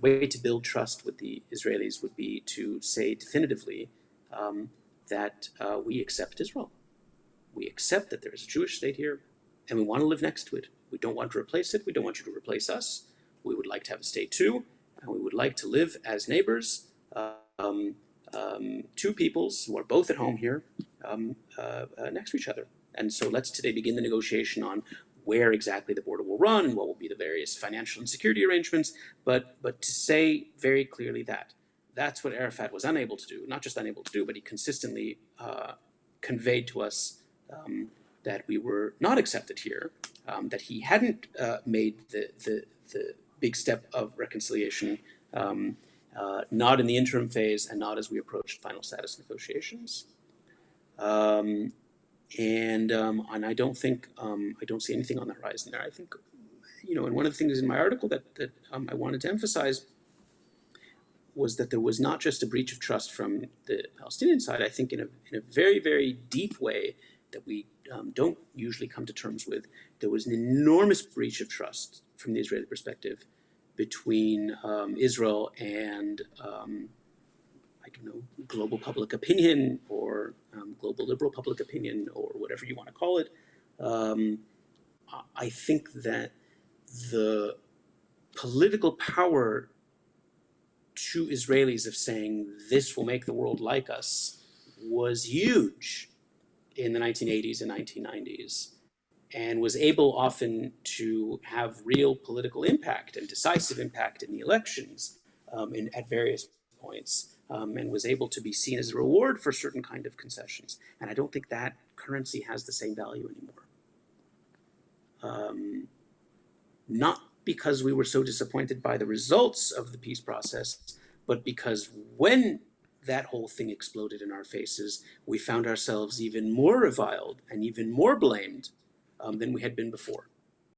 way to build trust with the Israelis would be to say definitively that we accept Israel. We accept that there is a Jewish state here, and we want to live next to it. We don't want to replace it. We don't want you to replace us. We would like to have a state too, and we would like to live as neighbors, two peoples who are both at home here, next to each other. And so let's today begin the negotiation on where exactly the border will run and what will be the various financial and security arrangements. But to say very clearly that that's what Arafat was unable to do, not just unable to do, but he consistently conveyed to us that we were not accepted here, that he hadn't made the big step of reconciliation, not in the interim phase and not as we approached final status negotiations. And I don't think I don't see anything on the horizon there. I think, and one of the things in my article that I wanted to emphasize was that there was not just a breach of trust from the Palestinian side. I think in a very, very deep way that we don't usually come to terms with, there was an enormous breach of trust from the Israeli perspective between Israel and global public opinion or global liberal public opinion or whatever you want to call it. I think that the political power to Israelis of saying this will make the world like us was huge in the 1980s and 1990s, and was able often to have real political impact and decisive impact in the elections at various points, and was able to be seen as a reward for certain kind of concessions. And I don't think that currency has the same value anymore. Not because we were so disappointed by the results of the peace process, but because when that whole thing exploded in our faces, we found ourselves even more reviled and even more blamed than we had been before.